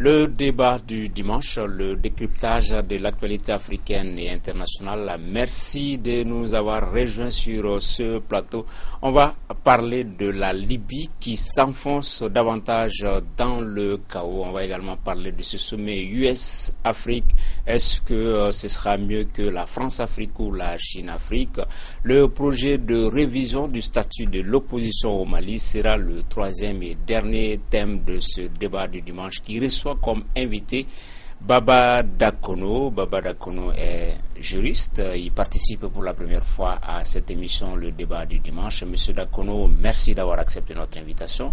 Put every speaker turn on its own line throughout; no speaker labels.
Le débat du dimanche, le décryptage de l'actualité africaine et internationale. Merci de nous avoir rejoints sur ce plateau. On va parler de la Libye qui s'enfonce davantage dans le chaos. On va également parler de ce sommet US-Afrique. Est-ce que ce sera mieux que la France-Afrique ou la Chine-Afrique? Le projet de révision du statut de l'opposition au Mali sera le troisième et dernier thème de ce débat du dimanche qui reçoit comme invité Baba Dakono. Baba Dakono est juriste. Il participe pour la première fois à cette émission, le débat du dimanche. Monsieur Dakono, merci d'avoir accepté notre invitation.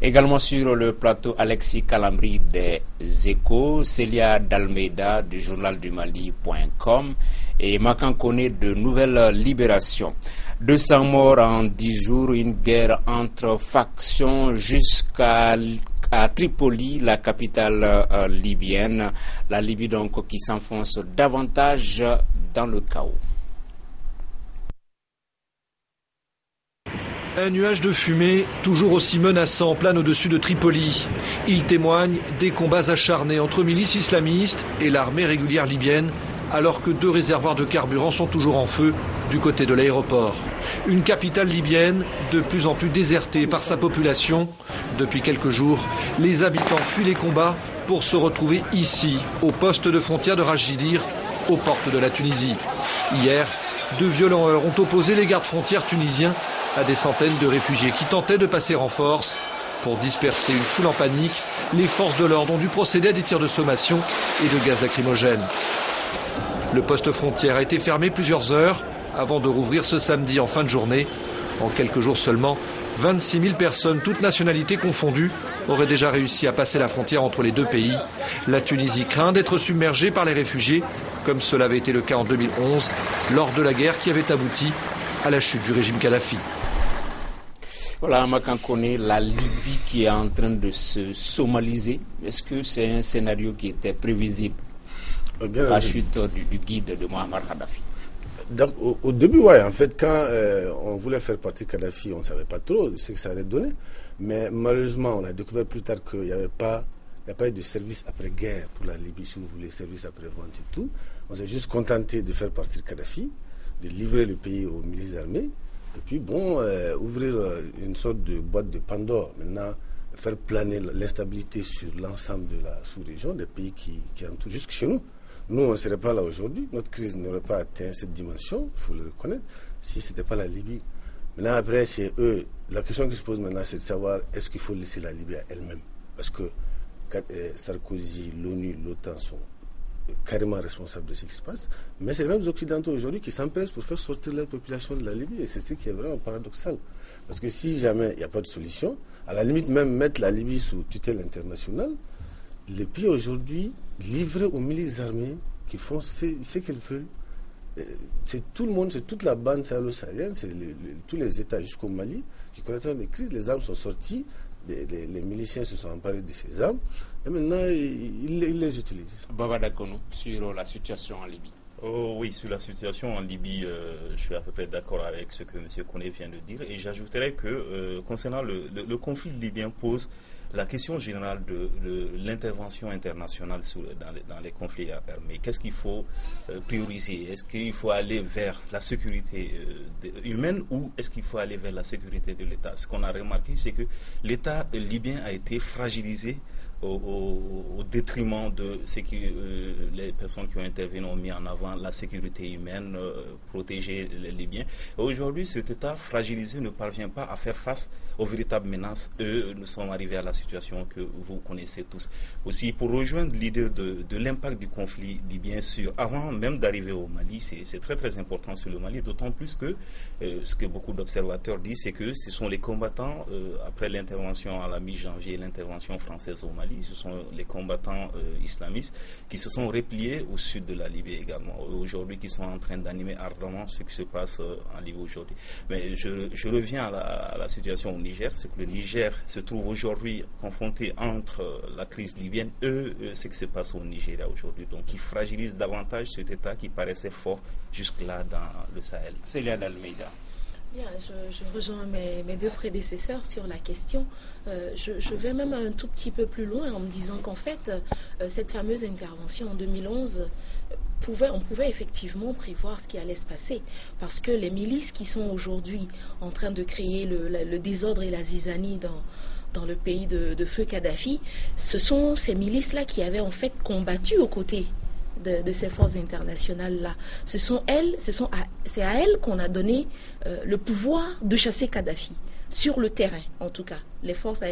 Également sur le plateau, Alexis Calambri des Échos, Célia Dalmeida du journal du Mali.com et Makan Kone de Nouvelle Libération. 200 morts en 10 jours, une guerre entre factions jusqu'à Tripoli, la capitale libyenne. La Libye donc qui s'enfonce davantage dans le chaos.
Un nuage de fumée, toujours aussi menaçant, plane au-dessus de Tripoli. Il témoigne des combats acharnés entre milices islamistes et l'armée régulière libyenne, alors que 2 réservoirs de carburant sont toujours en feu du côté de l'aéroport. Une capitale libyenne de plus en plus désertée par sa population. Depuis quelques jours, les habitants fuient les combats pour se retrouver ici, au poste de frontière de Rajdir, aux portes de la Tunisie. Hier, 2 violents heurts ont opposé les gardes frontières tunisiens à des centaines de réfugiés qui tentaient de passer en force. Pour disperser une foule en panique, les forces de l'ordre ont dû procéder à des tirs de sommation et de gaz lacrymogène. Le poste frontière a été fermé plusieurs heures avant de rouvrir ce samedi en fin de journée. En quelques jours seulement, 26 000 personnes, toutes nationalités confondues, auraient déjà réussi à passer la frontière entre les 2 pays. La Tunisie craint d'être submergée par les réfugiés, comme cela avait été le cas en 2011, lors de la guerre qui avait abouti à la chute du régime Kadhafi.
Voilà, Makan Kone, la Libye qui est en train de se somaliser. Est-ce que c'est un scénario qui était prévisible? La chute du guide de Mohamed Kadhafi.
Donc, au début, ouais, en fait, quand on voulait faire partir Kadhafi, on ne savait pas trop ce que ça allait donner. Mais malheureusement, on a découvert plus tard qu'il n'y a pas eu de service après-guerre pour la Libye, si vous voulez, service après-vente et tout. On s'est juste contenté de faire partir Kadhafi, de livrer le pays aux milices armées, et puis, ouvrir une sorte de boîte de Pandore. Maintenant, faire planer l'instabilité sur l'ensemble de la sous-région, des pays qui entourent, jusque chez nous. Nous, on ne serait pas là aujourd'hui. Notre crise n'aurait pas atteint cette dimension, il faut le reconnaître, si ce n'était pas la Libye. Maintenant, après, c'est eux. La question qui se pose maintenant, c'est de savoir est-ce qu'il faut laisser la Libye à elle-même. Parce que Sarkozy, l'ONU, l'OTAN sont carrément responsables de ce qui se passe. Mais c'est les mêmes Occidentaux aujourd'hui qui s'empressent pour faire sortir leur population de la Libye. Et c'est ce qui est vraiment paradoxal. Parce que si jamais il n'y a pas de solution, à la limite même mettre la Libye sous tutelle internationale, les pays aujourd'hui livrés aux milices armées qui font ce qu'ils veulent. C'est tout le monde, c'est toute la bande sahélo-saharienne, c'est tous les États jusqu'au Mali qui connaissent des crises. Les armes sont sorties, les miliciens se sont emparés de ces armes et maintenant ils les utilisent.
Baba Dakono, sur la situation en Libye.
Oh, oui, sur la situation en Libye, je suis à peu près d'accord avec ce que M. Kone vient de dire et j'ajouterais que concernant le conflit libyen pose la question générale de l'intervention internationale dans les conflits armés. Qu'est-ce qu'il faut prioriser? Est-ce qu'il faut aller vers la sécurité humaine ou est-ce qu'il faut aller vers la sécurité de l'État? Ce qu'on a remarqué, c'est que l'État libyen a été fragilisé au détriment de ce que les personnes qui ont intervenu ont mis en avant, la sécurité humaine, protéger les Libyens. Aujourd'hui, cet État fragilisé ne parvient pas à faire face aux véritables menaces. Nous sommes arrivés à la situation que vous connaissez tous. Aussi, pour rejoindre l'idée de l'impact du conflit libyen avant même d'arriver au Mali, c'est très très important sur le Mali, d'autant plus que ce que beaucoup d'observateurs disent, c'est que ce sont les combattants, après l'intervention à la mi-janvier, l'intervention française au Mali, ce sont les combattants islamistes qui se sont repliés au sud de la Libye également, aujourd'hui qui sont en train d'animer ardemment ce qui se passe en Libye aujourd'hui. Mais je reviens à la situation au Niger, c'est que le Niger se trouve aujourd'hui confronté entre la crise libyenne et ce qui se passe au Nigeria aujourd'hui, donc qui fragilise davantage cet État qui paraissait fort jusque-là dans le Sahel.
Célia Dalmeida.
Bien, je rejoins mes deux prédécesseurs sur la question. Je vais même un tout petit peu plus loin en me disant qu'en fait, cette fameuse intervention en 2011, on pouvait effectivement prévoir ce qui allait se passer. Parce que les milices qui sont aujourd'hui en train de créer le désordre et la zizanie dans le pays de feu Kadhafi, ce sont ces milices-là qui avaient en fait combattu aux côtés de ces forces internationales-là. C'est à elles qu'on a donné le pouvoir de chasser Kadhafi. Sur le terrain, en tout cas. Les forces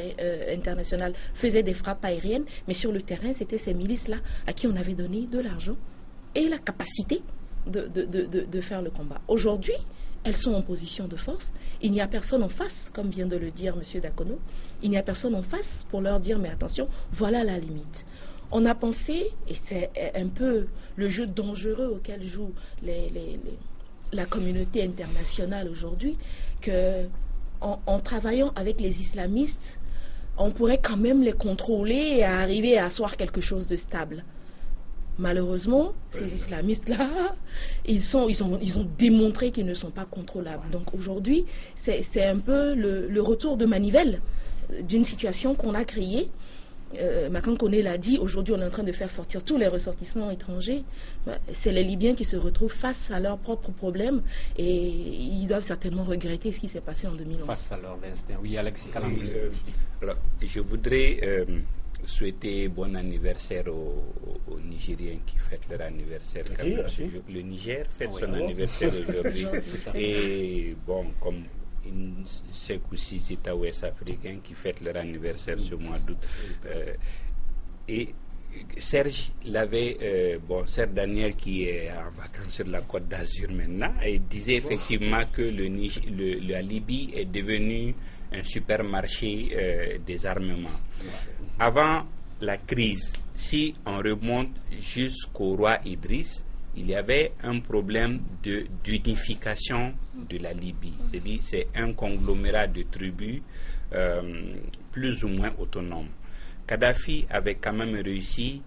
internationales faisaient des frappes aériennes, mais sur le terrain, c'était ces milices-là à qui on avait donné de l'argent et la capacité de faire le combat. Aujourd'hui, elles sont en position de force. Il n'y a personne en face, comme vient de le dire M. Dakono. Il n'y a personne en face pour leur dire, mais attention, voilà la limite. On a pensé, et c'est un peu le jeu dangereux auquel joue la communauté internationale aujourd'hui, qu'en travaillant avec les islamistes, on pourrait quand même les contrôler et arriver à asseoir quelque chose de stable. Malheureusement, ces islamistes-là, ils ont démontré qu'ils ne sont pas contrôlables. Donc aujourd'hui, c'est un peu le retour de manivelle d'une situation qu'on a créée. Makan Koné l'a dit, aujourd'hui on est en train de faire sortir tous les ressortissants étrangers. C'est les Libyens qui se retrouvent face à leurs propres problèmes et ils doivent certainement regretter ce qui s'est passé en 2011.
Face à leur destin. Oui, Alexis Calambri.
Alors, je voudrais souhaiter bon anniversaire aux Nigériens qui fêtent leur anniversaire. Le Niger fête son anniversaire aujourd'hui. Et bon, comme une 5 ou 6 États ouest africains qui fêtent leur anniversaire ce mois d'août. Et Serge l'avait, Serge Daniel qui est en vacances sur la Côte d'Azur maintenant, et disait effectivement que la Libye est devenue un supermarché des armements. Avant la crise, si on remonte jusqu'au roi Idriss, il y avait un problème d'unification de la Libye. C'est-à-dire c'est un conglomérat de tribus plus ou moins autonomes. Kadhafi avait quand même réussi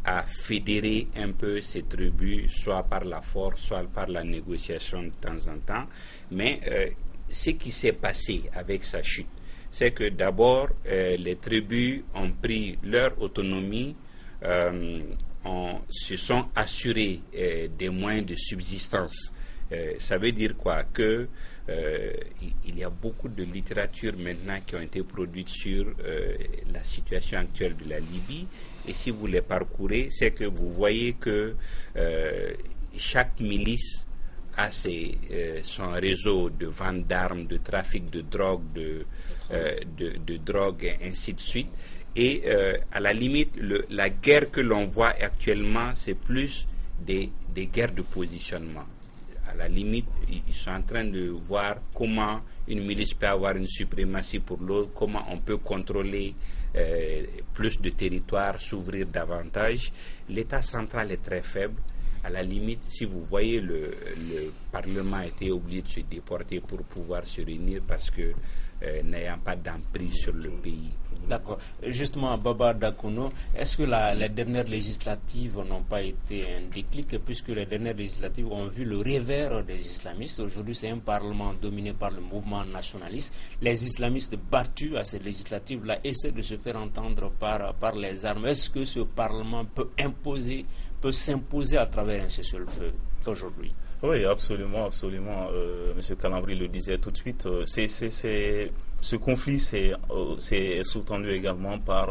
à fédérer un peu ces tribus, soit par la force, soit par la négociation de temps en temps. Mais ce qui s'est passé avec sa chute, c'est que d'abord, les tribus ont pris leur autonomie, se sont assurés des moyens de subsistance. Ça veut dire quoi? Que il y a beaucoup de littérature maintenant qui ont été produites sur la situation actuelle de la Libye. Et si vous les parcourez, c'est que vous voyez que chaque milice a son réseau de vente d'armes, de trafic de drogue, de drogue, et ainsi de suite. Et à la limite, la guerre que l'on voit actuellement, c'est plus des guerres de positionnement. À la limite, ils sont en train de voir comment une milice peut avoir une suprématie pour l'autre, comment on peut contrôler plus de territoires, s'ouvrir davantage. L'État central est très faible. À la limite, si vous voyez, le Parlement a été obligé de se déporter pour pouvoir se réunir parce que n'ayant pas d'emprise sur le pays.
D'accord. Justement, Baba Dakono, est-ce que les dernières législatives n'ont pas été un déclic, puisque les dernières législatives ont vu le revers des islamistes? Aujourd'hui, c'est un parlement dominé par le mouvement nationaliste. Les islamistes battus à ces législatives-là essaient de se faire entendre par les armes. Est-ce que ce parlement peut s'imposer à travers un cessez-le-feu aujourd'hui?
Oui, absolument, absolument. Monsieur Calambri le disait tout de suite. Ce conflit c'est sous-tendu également par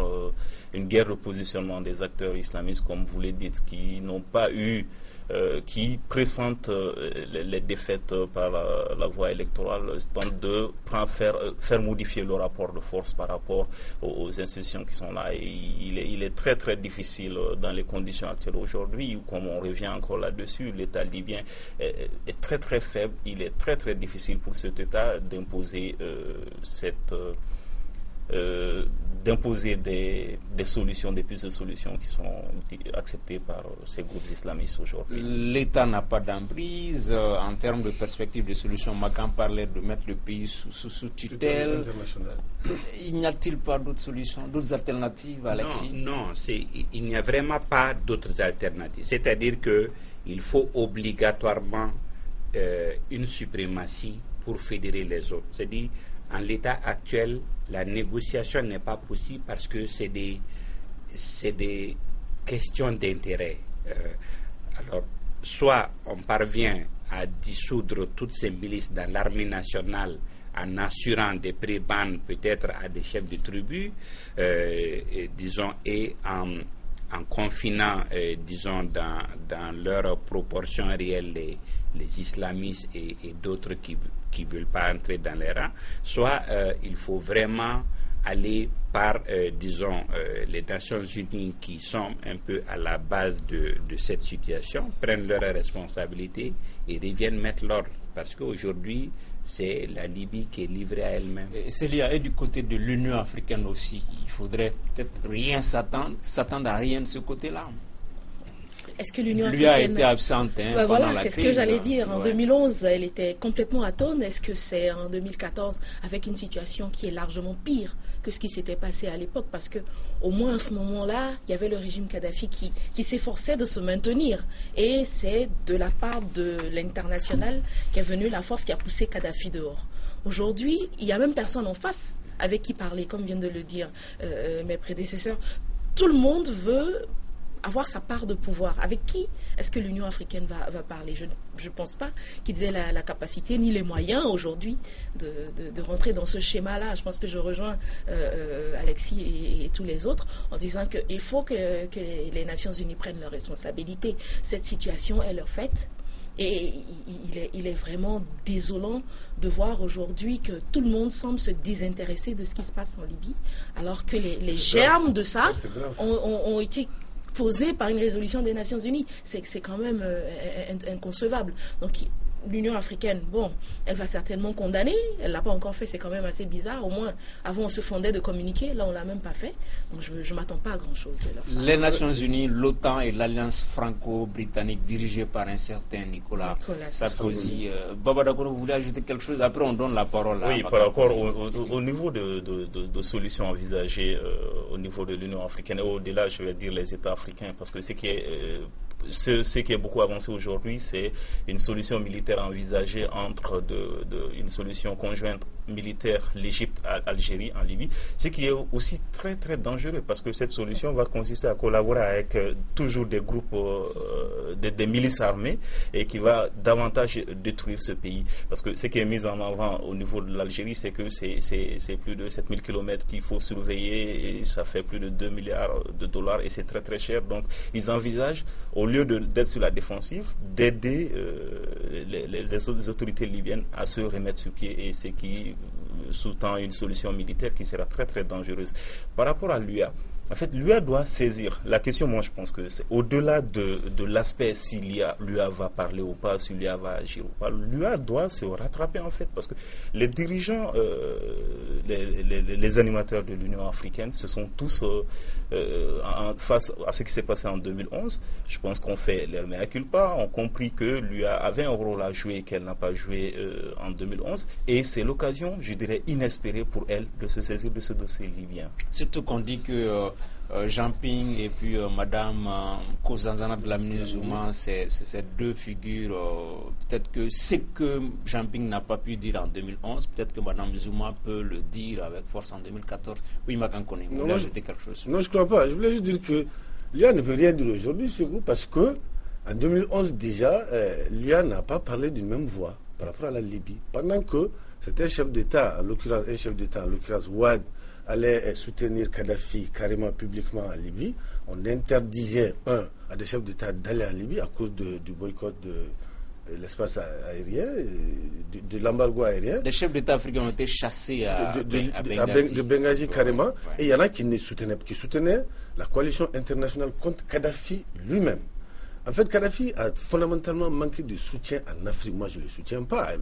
une guerre de positionnement des acteurs islamistes, comme vous le dites, qui n'ont pas eu, qui pressentent les défaites par la voie électorale, tentent de faire modifier le rapport de force par rapport aux institutions qui sont là. Et il est très très difficile dans les conditions actuelles aujourd'hui, comme on revient encore là-dessus, l'État libyen est très très faible. Il est très très difficile pour cet État d'imposer d'imposer des solutions, des pistes de solutions qui sont acceptées par ces groupes islamistes aujourd'hui.
L'État n'a pas d'emprise en termes de perspective de solution. Makan parlait de mettre le pays sous tutelle. Il n'y a-t-il pas d'autres solutions, d'autres alternatives, Alexis?
Non, il n'y a vraiment pas d'autres alternatives. C'est-à-dire qu'il faut obligatoirement une suprématie pour fédérer les autres. C'est-à-dire, en l'état actuel, la négociation n'est pas possible parce que c'est des questions d'intérêt. Alors, soit on parvient à dissoudre toutes ces milices dans l'armée nationale en assurant des prébendes peut-être à des chefs de tribus, et en confinant, dans leur proportion réelle les islamistes et d'autres qui ne veulent pas entrer dans les rangs, soit il faut vraiment aller par, les Nations Unies qui sont un peu à la base de cette situation, prennent leurs responsabilités et reviennent mettre l'ordre. Parce qu'aujourd'hui, c'est la Libye qui est livrée à elle-même.
Et du côté de l'Union africaine aussi, il faudrait peut-être s'attendre à rien de ce côté-là.
Est-ce que l'Union africaine...
Lui a été absente pendant
voilà,
la crise.
C'est ce que j'allais dire. En 2011, elle était complètement atone. Est-ce que c'est en 2014, avec une situation qui est largement pire que ce qui s'était passé à l'époque? Parce que au moins à ce moment-là, il y avait le régime Kadhafi qui s'efforçait de se maintenir. Et c'est de la part de l'international qu'est venue la force qui a poussé Kadhafi dehors. Aujourd'hui, il n'y a même personne en face avec qui parler, comme viennent de le dire mes prédécesseurs. Tout le monde veut avoir sa part de pouvoir. Avec qui est-ce que l'Union africaine va parler? Je ne pense pas qu'ils aient la capacité ni les moyens aujourd'hui de rentrer dans ce schéma-là. Je pense que je rejoins Alexis et tous les autres en disant qu'il faut que les Nations Unies prennent leurs responsabilités. Cette situation est leur faite. Et il est vraiment désolant de voir aujourd'hui que tout le monde semble se désintéresser de ce qui se passe en Libye, alors que les germes de ça ont été posé par une résolution des Nations Unies. C'est quand même inconcevable. Donc l'Union africaine, bon, elle va certainement condamner. Elle ne l'a pas encore fait, c'est quand même assez bizarre. Au moins, avant, on se fondait de communiquer. Là, on ne l'a même pas fait. Donc, je ne m'attends pas à grand-chose de leur part.
Les Nations Unies, l'OTAN et l'Alliance franco-britannique dirigée par un certain Nicolas Sarkozy. Baba Dakoro, vous voulez ajouter quelque chose? Après, on donne la parole à...
Oui, par rapport au niveau de solutions envisagées au niveau de l'Union africaine, et au-delà, je vais dire les États africains, parce que ce qui est beaucoup avancé aujourd'hui, c'est une solution militaire envisagée entre une solution conjointe militaire, l'Égypte, Algérie, en Libye, ce qui est aussi très très dangereux parce que cette solution va consister à collaborer avec toujours des groupes, des milices armées et qui va davantage détruire ce pays. Parce que ce qui est mis en avant au niveau de l'Algérie, c'est que c'est plus de 7000 km qu'il faut surveiller et ça fait plus de 2 milliards de dollars et c'est très très cher. Donc ils envisagent, au lieu d'être sur la défensive, d'aider les autres autorités libyennes à se remettre sur pied, et ce qui sous-tend une solution militaire qui sera très très dangereuse. Par rapport à l'UA, en fait, l'UA doit saisir. La question, moi, je pense que c'est au-delà de l'aspect si l'UA va parler ou pas, si l'UA va agir ou pas. L'UA doit se rattraper, en fait, parce que les dirigeants, les animateurs de l'Union africaine, ce sont tous face à ce qui s'est passé en 2011. Je pense qu'on fait leur mea culpa, ont compris que l'UA avait un rôle à jouer qu'elle n'a pas joué en 2011. Et c'est l'occasion, je dirais, inespérée pour elle de se saisir de ce dossier libyen.
Surtout qu'on dit que Jean Ping et puis Madame Kozanzana Dlamini Zuma, c'est deux figures. Peut-être que ce que Jean Ping n'a pas pu dire en 2011, peut-être que Madame Zuma peut le dire avec force en 2014. Oui, Makankone, vous voulez ajouter quelque chose?
Non, je ne crois pas. Je voulais juste dire que l'UA ne peut rien dire aujourd'hui sur vous parce que en 2011 déjà, l'UA n'a pas parlé d'une même voix par rapport à la Libye. Pendant que c'était un chef d'État, en l'occurrence Ouad, allait soutenir Kadhafi carrément publiquement en Libye, on interdisait à des chefs d'État d'aller en Libye à cause du boycott de l'espace aérien, de l'embargo aérien.
Des chefs d'État africains ont été chassés à Benghazi.
De Benghazi carrément. Ouais. Et il y en a qui soutenaient la coalition internationale contre Kadhafi lui-même. En fait, Kadhafi a fondamentalement manqué de soutien en Afrique. Moi, je ne le soutiens pas.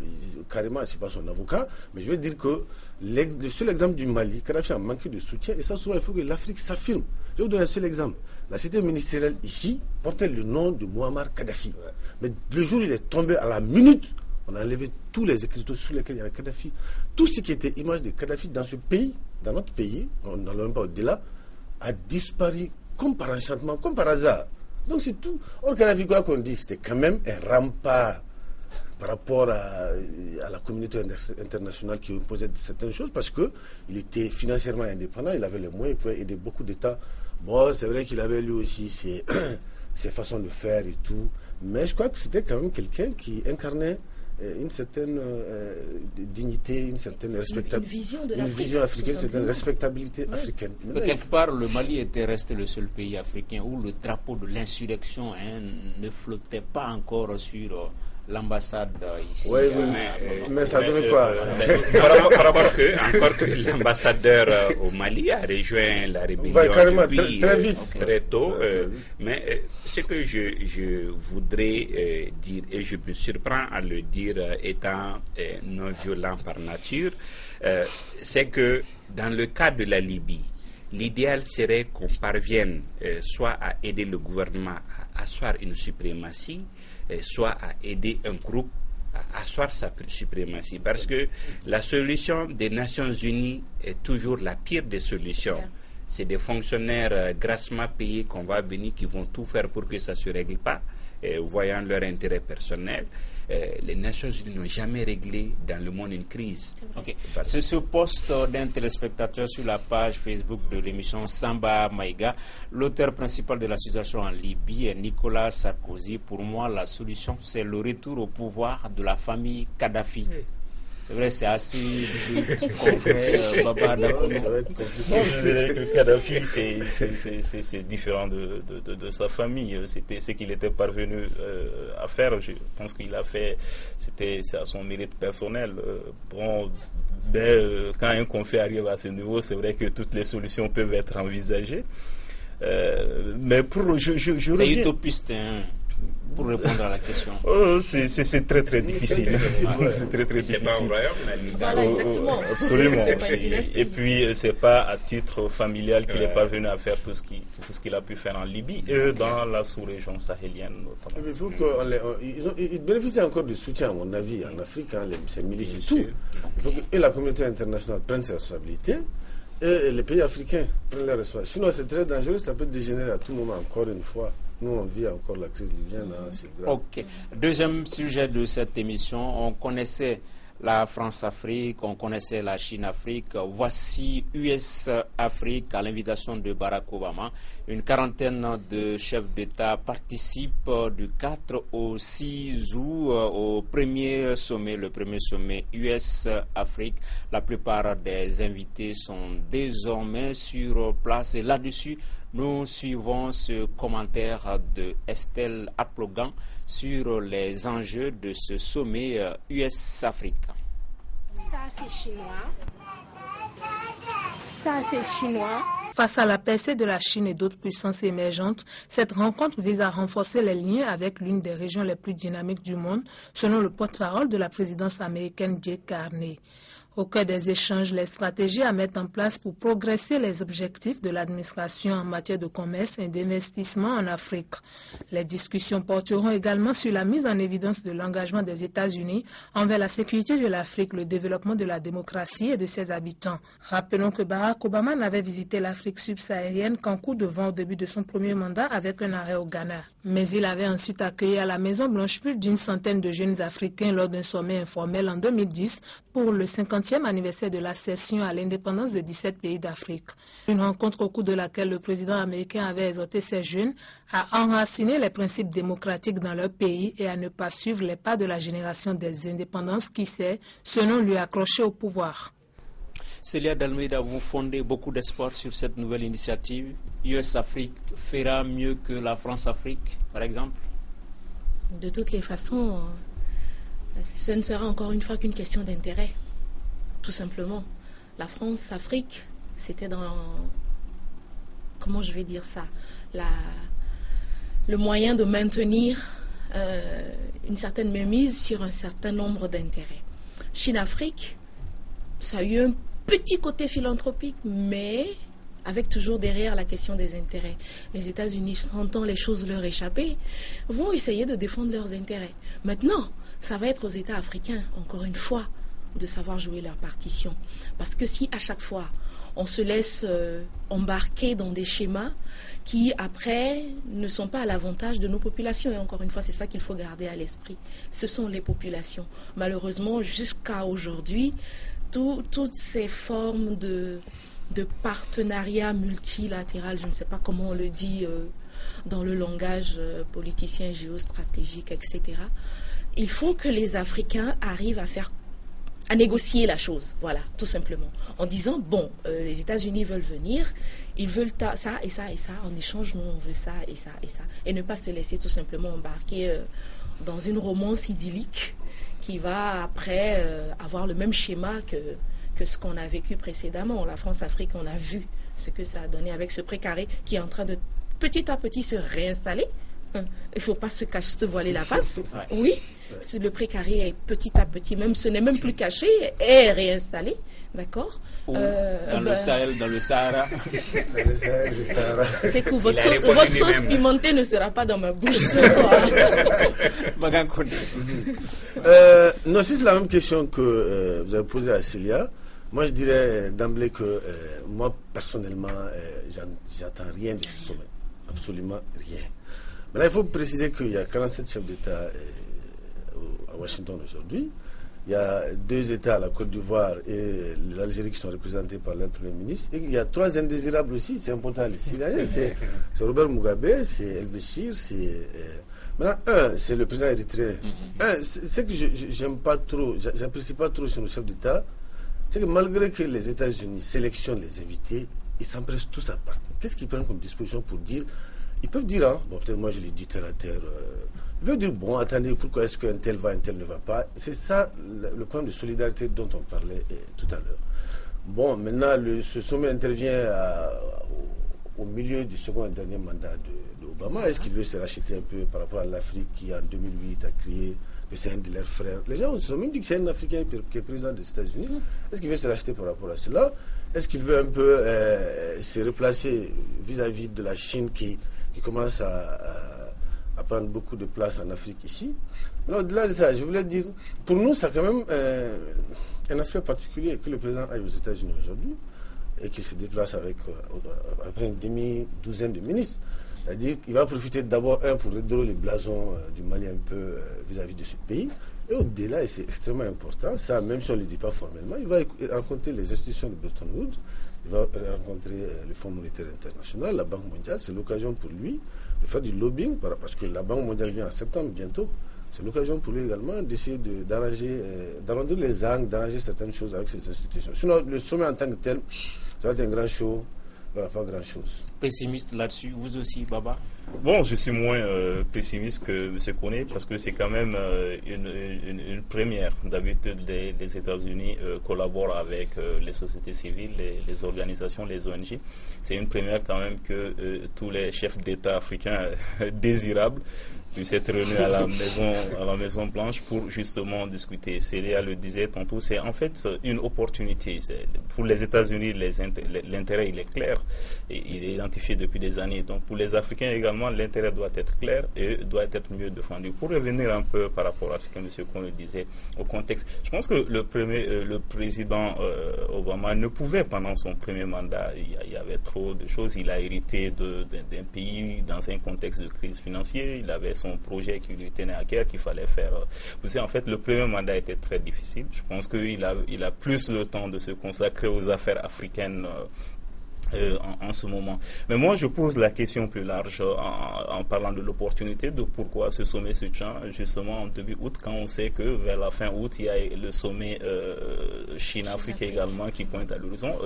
Carrément, je ne suis pas son avocat. Mais je veux dire que le seul exemple du Mali, Kadhafi a manqué de soutien. Et ça, souvent, il faut que l'Afrique s'affirme. Je vais vous donner un seul exemple. La cité ministérielle ici portait le nom de Muammar Kadhafi. Ouais. Mais le jour où il est tombé à la minute, on a enlevé tous les écriteaux sur lesquels il y avait Kadhafi. Tout ce qui était image de Kadhafi dans ce pays, dans notre pays, on n'en a même pas au-delà, a disparu comme par enchantement, comme par hasard. Donc c'est tout. Or, Kadhafi, quoi qu'on dise, c'était quand même un rempart par rapport à la communauté internationale qui imposait certaines choses, parce qu'il était financièrement indépendant, il avait les moyens, il pouvait aider beaucoup d'États. Bon, c'est vrai qu'il avait lui aussi ses façons de faire et tout, mais je crois que c'était quand même quelqu'un qui incarnait une certaine dignité, une certaine respectabilité. Une vision africaine, c'est une respectabilité africaine.
Mais quelque part, le Mali était resté le seul pays africain où le drapeau de l'insurrection ne flottait pas encore sur l'ambassade ici.
Oui, mais ça donne quoi?
Par rapport que l'ambassadeur au Mali a rejoint la rébellion depuis
très vite,
très tôt. Mais ce que je voudrais dire, et je me surprends à le dire étant non violent par nature, c'est que dans le cas de la Libye, l'idéal serait qu'on parvienne soit à aider le gouvernement à asseoir une suprématie, soit à aider un groupe à asseoir sa suprématie. Parce que la solution des Nations Unies est toujours la pire des solutions. C'est des fonctionnaires grassement payés qu'on va venir, qui vont tout faire pour que ça ne se règle pas, voyant leur intérêt personnel. Les Nations Unies n'ont jamais réglé dans le monde une crise.
Okay. C'est ce post d'un téléspectateur sur la page Facebook de l'émission Samba Maïga. L'auteur principal de la situation en Libye est Nicolas Sarkozy. Pour moi, la solution, c'est le retour au pouvoir de la famille Kadhafi. Oui. C'est vrai, c'est assez concret, Baba.
Je dirais que Kadhafi, c'est différent de sa famille. C'était ce qu'il était parvenu à faire. Je pense qu'il a fait, c'est à son mérite personnel. Quand un conflit arrive à ce niveau, c'est vrai que toutes les solutions peuvent être envisagées. Mais je
c'est utopiste, hein, pour répondre à la question.
C'est très très difficile. C'est très très difficile.
C'est pas vrai.
Voilà, exactement.
Absolument. Et puis c'est pas à titre familial qu'il est parvenu à faire tout ce qu'il a pu faire en Libye et dans la sous-région sahélienne notamment.
Il faut ils bénéficient encore de soutien, à mon avis, en Afrique, ces milices et tout. Il faut que la communauté internationale prenne ses responsabilités. Et les pays africains prennent leurs responsabilités. Sinon, c'est très dangereux, ça peut dégénérer à tout moment, encore une fois. Nous, on vit encore la crise libyenne, c'est grave.
Ok. Deuxième sujet de cette émission, on connaissait la France-Afrique, on connaissait la Chine-Afrique. Voici US-Afrique à l'invitation de Barack Obama. Une quarantaine de chefs d'État participent du 4 au 6 août au premier sommet, le premier sommet US-Afrique. La plupart des invités sont désormais sur place et là-dessus, nous suivons ce commentaire de Estelle Aplogan sur les enjeux de ce sommet US-Afrique.
Ça, c'est chinois. Ça, c'est chinois.
Face à la percée de la Chine et d'autres puissances émergentes, cette rencontre vise à renforcer les liens avec l'une des régions les plus dynamiques du monde, selon le porte-parole de la présidence américaine Jay Carney. Au cœur des échanges, les stratégies à mettre en place pour progresser les objectifs de l'administration en matière de commerce et d'investissement en Afrique. Les discussions porteront également sur la mise en évidence de l'engagement des États-Unis envers la sécurité de l'Afrique, le développement de la démocratie et de ses habitants. Rappelons que Barack Obama n'avait visité l'Afrique subsaharienne qu'en coup de vent au début de son premier mandat avec un arrêt au Ghana. Mais il avait ensuite accueilli à la Maison-Blanche plus d'une centaine de jeunes Africains lors d'un sommet informel en 2010 pour le 50e anniversaire de l'accession à l'indépendance de 17 pays d'Afrique. Une rencontre au cours de laquelle le président américain avait exhorté ces jeunes à enraciner les principes démocratiques dans leur pays et à ne pas suivre les pas de la génération des indépendances qui s'est, selon lui, accrochée au pouvoir.
Célia Dalmeida, vous fondez beaucoup d'espoir sur cette nouvelle initiative. US-Afrique fera mieux que la France-Afrique, par exemple?
De toutes les façons, ce ne sera encore une fois qu'une question d'intérêt. Tout simplement. La France-Afrique, c'était dans... Comment je vais dire ça? Le moyen de maintenir une certaine mainmise sur un certain nombre d'intérêts. Chine-Afrique, ça a eu un petit côté philanthropique, mais avec toujours derrière la question des intérêts. Les États-Unis, sentant les choses leur échapper, vont essayer de défendre leurs intérêts. Maintenant, ça va être aux États africains, encore une fois, de savoir jouer leur partition. Parce que si à chaque fois, on se laisse embarquer dans des schémas qui, après, ne sont pas à l'avantage de nos populations. Et encore une fois, c'est ça qu'il faut garder à l'esprit. Ce sont les populations. Malheureusement, jusqu'à aujourd'hui, toutes ces formes de partenariat multilatéral, je ne sais pas comment on le dit dans le langage politicien, géostratégique, etc. Il faut que les Africains arrivent à négocier la chose, voilà, tout simplement, en disant, bon, les États-Unis veulent venir, ils veulent ça et ça et ça, en échange, nous, on veut ça et ça et ça, et ne pas se laisser tout simplement embarquer dans une romance idyllique qui va après avoir le même schéma que ce qu'on a vécu précédemment. La France-Afrique, on a vu ce que ça a donné avec ce précaré qui est en train de petit à petit se réinstaller. Il ne faut pas se voiler la face. Oui, le précaré est petit à petit, même ce n'est même plus caché, est réinstallé. D'accord
le Sahel, dans le Sahara.
C'est que votre sauce pimentée ne sera pas dans ma bouche ce soir.
Non, si c'est la même question que vous avez posée à Célia, moi je dirais d'emblée que moi personnellement, j'attends rien de ce sommet. Absolument rien. Maintenant, il faut préciser qu'il y a 47 chefs d'État à Washington aujourd'hui. Il y a 2 États, la Côte d'Ivoire et l'Algérie, qui sont représentés par leur Premier ministre. Et il y a 3 indésirables aussi, c'est important. C'est Robert Mugabe, c'est El Béchir, c'est... Maintenant, c'est le président érythréen. C'est que j'aime pas trop, j'apprécie pas trop sur nos chefs d'État, c'est que malgré que les États-Unis sélectionnent les invités, ils s'empressent tous à partir. Qu'est-ce qu'ils prennent comme disposition pour dire? Ils peuvent dire, bon, peut-être moi je l'ai dit terre à terre, ils peuvent dire, bon, attendez, pourquoi est-ce qu'un tel va, un tel ne va pas? C'est ça le point de solidarité dont on parlait tout à l'heure. Bon, maintenant, ce sommet intervient au milieu du second et dernier mandat d'Obama. Est-ce qu'il veut se racheter un peu par rapport à l'Afrique qui, en 2008, a crié que c'est un de leurs frères? Les gens se sont même dit que c'est un Africain qui est président des États-Unis. Est-ce qu'il veut se racheter par rapport à cela? Est-ce qu'il veut un peu se replacer vis-à-vis de la Chine qui commence à prendre beaucoup de place en Afrique ici? Mais au-delà de ça, je voulais dire, pour nous, ça a quand même un aspect particulier que le président aille aux États-Unis aujourd'hui et qu'il se déplace après une demi-douzaine de ministres. C'est-à-dire qu'il va profiter d'abord, pour redorer les blasons du Mali un peu vis-à-vis de ce pays. Et au-delà, et c'est extrêmement important, ça, même si on ne le dit pas formellement, il va rencontrer les institutions de Bretton Woods, il va rencontrer le Fonds monétaire international, la Banque mondiale. C'est l'occasion pour lui de faire du lobbying, parce que la Banque mondiale vient en septembre bientôt. C'est l'occasion pour lui également d'essayer d'arrondir les angles, d'arranger certaines choses avec ces institutions. Sinon, le sommet en tant que tel, ça va être un grand show. Il n'y aura pas grand-chose.
Pessimiste là-dessus, vous aussi, Baba?
Bon, je suis moins pessimiste que M. Koné parce que c'est quand même une première. D'habitude, les États-Unis collaborent avec les sociétés civiles, les organisations, les ONG. C'est une première quand même que tous les chefs d'État africains désirables puissent être réunis à la Maison Blanche pour justement discuter. Célia le disait tantôt, c'est en fait une opportunité. Pour les États-Unis, l'intérêt il est clair et il est identifié depuis des années. Donc pour les Africains également, l'intérêt doit être clair et doit être mieux défendu. Pour revenir un peu par rapport à ce que M. Koné disait au contexte, je pense que le président Obama ne pouvait, pendant son premier mandat, il y avait trop de choses. Il a hérité d'un pays dans un contexte de crise financière. Il avait son projet qui lui tenait à cœur, qu'il fallait faire. Vous savez, en fait, le premier mandat était très difficile. Je pense qu'il a plus le temps de se consacrer aux affaires africaines en ce moment. Mais moi, je pose la question plus large en parlant de l'opportunité de pourquoi ce sommet se tient justement en début août, quand on sait que vers la fin août, il y a le sommet Chine-Afrique également qui pointe à l'horizon.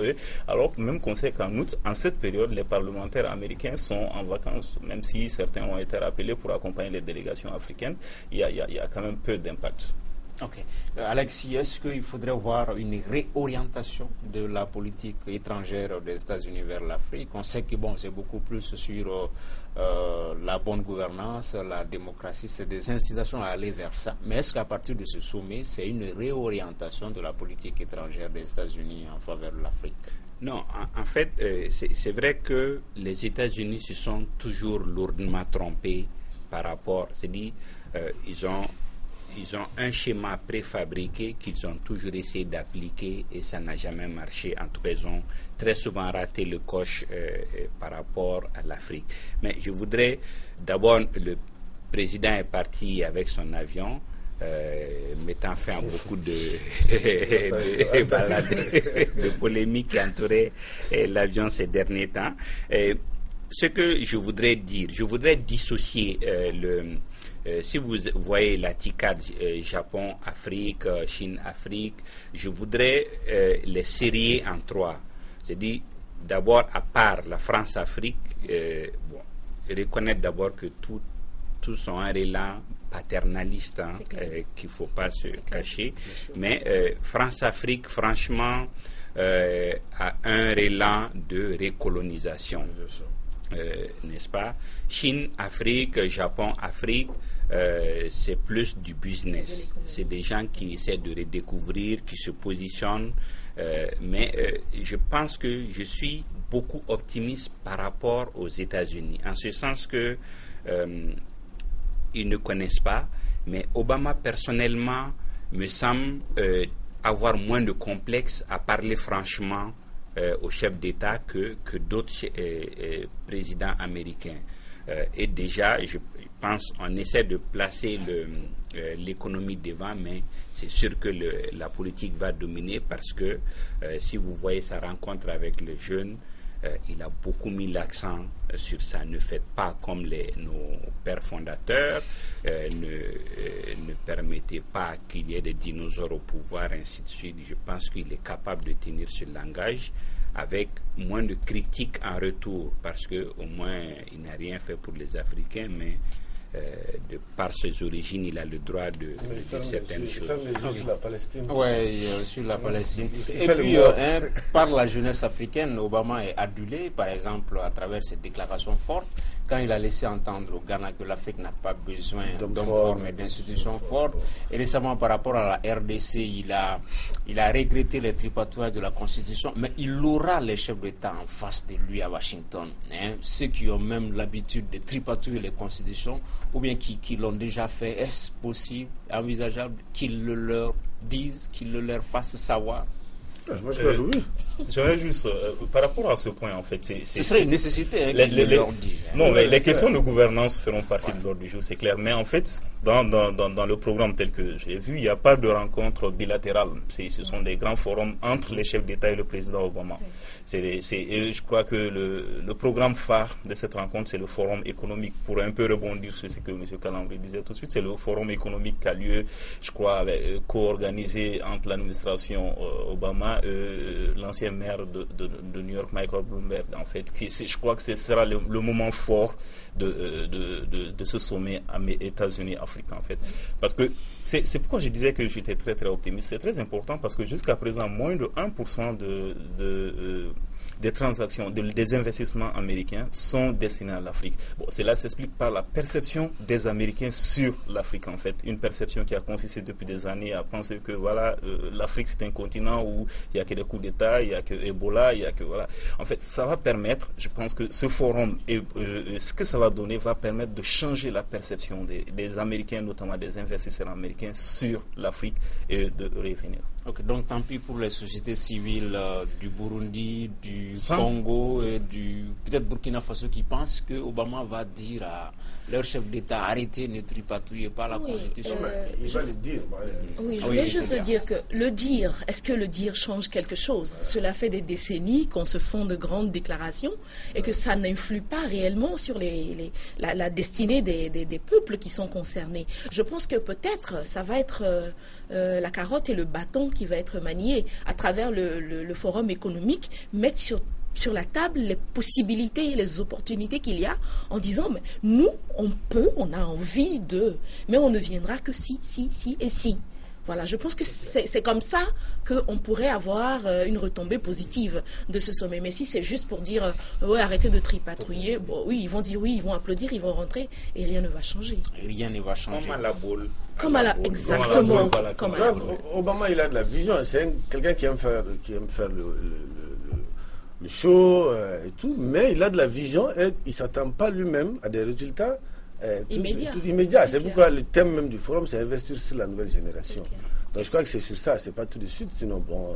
Alors même qu'on sait qu'en août, en cette période, les parlementaires américains sont en vacances, même si certains ont été rappelés pour accompagner les délégations africaines, il y a quand même peu d'impact.
Ok. Alexis, est-ce qu'il faudrait voir une réorientation de la politique étrangère des États-Unis vers l'Afrique? On sait que c'est beaucoup plus sur la bonne gouvernance, la démocratie, c'est des incitations à aller vers ça. Mais est-ce qu'à partir de ce sommet, c'est une réorientation de la politique étrangère des États-Unis en faveur de l'Afrique?
Non, en fait, c'est vrai que les États-Unis se sont toujours lourdement trompés par rapport, c'est-à-dire, ils ont un schéma préfabriqué qu'ils ont toujours essayé d'appliquer et ça n'a jamais marché. En tout cas, ils ont très souvent raté le coche par rapport à l'Afrique. Mais je voudrais d'abord, le président est parti avec son avion, mettant fin à beaucoup de polémiques qui entouraient l'avion ces derniers temps. Ce que je voudrais dire, je voudrais dissocier si vous voyez la TICAD Japon-Afrique, Chine-Afrique, je voudrais les sérier en trois. C'est-à-dire, d'abord, à part la France-Afrique, reconnaître d'abord que tous ont un élan paternaliste qu'il ne faut pas se cacher. Mais France-Afrique, franchement, a un élan de récolonisation. N'est-ce pas? Chine, Afrique, Japon, Afrique, c'est plus du business. C'est des gens qui essaient de redécouvrir, qui se positionnent. Mais je pense que je suis beaucoup optimiste par rapport aux États-Unis, en ce sens que ils ne connaissent pas, mais Obama personnellement me semble avoir moins de complexe à parler franchement au chef d'État que d'autres présidents américains. Et déjà, je pense on essaie de placer l'économie devant, mais c'est sûr que la politique va dominer parce que si vous voyez sa rencontre avec les jeunes, il a beaucoup mis l'accent sur ça. Ne faites pas comme nos pères fondateurs, ne permettez pas qu'il y ait des dinosaures au pouvoir, ainsi de suite. Je pense qu'il est capable de tenir ce langage avec moins de critiques en retour, parce qu'au moins il n'a rien fait pour les Africains, mais de par ses origines, il a le droit de dire certaines choses.
Sur la Palestine.
Oui, sur la Palestine. Et puis, par la jeunesse africaine, Obama est adulé, par exemple, à travers ses déclarations fortes, quand il a laissé entendre au Ghana que l'Afrique n'a pas besoin d'hommes forts, mais d'institutions fortes. Et récemment, par rapport à la RDC, il a regretté les tripatouages de la Constitution, mais il aura les chefs d'État en face de lui à Washington. Ceux qui ont même l'habitude de tripatouiller les constitutions, ou bien qui l'ont déjà fait, est-ce possible, envisageable qu'ils le leur disent, qu'ils le leur fassent savoir?
Moi, je crois que oui.
J'aimerais juste, par rapport à ce point, en fait,
ce serait une nécessité qu'ils le leur disent.
Non, mais les questions de gouvernance feront partie de l'ordre du jour, c'est clair. Mais en fait, dans le programme tel que j'ai vu, il n'y a pas de rencontre bilatérale. Ce sont des grands forums entre les chefs d'État et le président Obama. Je crois que le programme phare de cette rencontre, c'est le forum économique. Pour un peu rebondir sur ce que M. Calambri disait tout de suite, c'est le forum économique qui a lieu, je crois, co-organisé entre l'administration Obama, l'ancien maire de New York, Michael Bloomberg, en fait, je crois que ce sera le moment fort de ce sommet États-Unis-Afrique, en fait. Parce que c'est pourquoi je disais que j'étais très très optimiste. C'est très important parce que jusqu'à présent, moins de 1% des transactions, des investissements américains sont destinés à l'Afrique. Bon, cela s'explique par la perception des Américains sur l'Afrique, en fait. Une perception qui a consisté depuis des années à penser que voilà, l'Afrique c'est un continent où il n'y a que des coups d'État, il n'y a que Ebola, il n'y a que voilà. En fait, ça va permettre, je pense que ce forum, ce que ça va donner, va permettre de changer la perception des Américains, notamment des investisseurs américains sur l'Afrique et de revenir.
Ok, donc tant pis pour les sociétés civiles du Burundi, du Congo et du peut-être Burkina Faso qui pensent que Obama va dire à leur chef d'État arrêtez, ne tripatouillez pas la Constitution.
Il va le dire.
Oui, je voulais juste dire que est-ce que le dire change quelque chose? Cela fait des décennies qu'on se font de grandes déclarations et que ça n'influe pas réellement sur la destinée des peuples qui sont concernés. Je pense que peut-être ça va être la carotte et le bâton qui va être manié à travers le forum économique, mettre sur la table les possibilités, les opportunités qu'il y a en disant mais nous, on a envie de, mais on ne viendra que si et si. Voilà, je pense que c'est comme ça qu'on pourrait avoir une retombée positive de ce sommet. Mais si c'est juste pour dire ouais, arrêtez de tripatouiller, bon, oui, ils vont dire oui, ils vont applaudir, ils vont rentrer et rien ne va changer.
Rien ne va changer.
Comme à la boule.
Exactement. Comme à la boule.
Obama, il a de la vision. C'est quelqu'un qui aime faire le show et tout, mais il a de la vision et il ne s'attend pas lui-même à des résultats immédiat. C'est pourquoi le thème même du forum, c'est investir sur la nouvelle génération. Donc je crois que c'est sur ça, c'est pas tout de suite, sinon bon...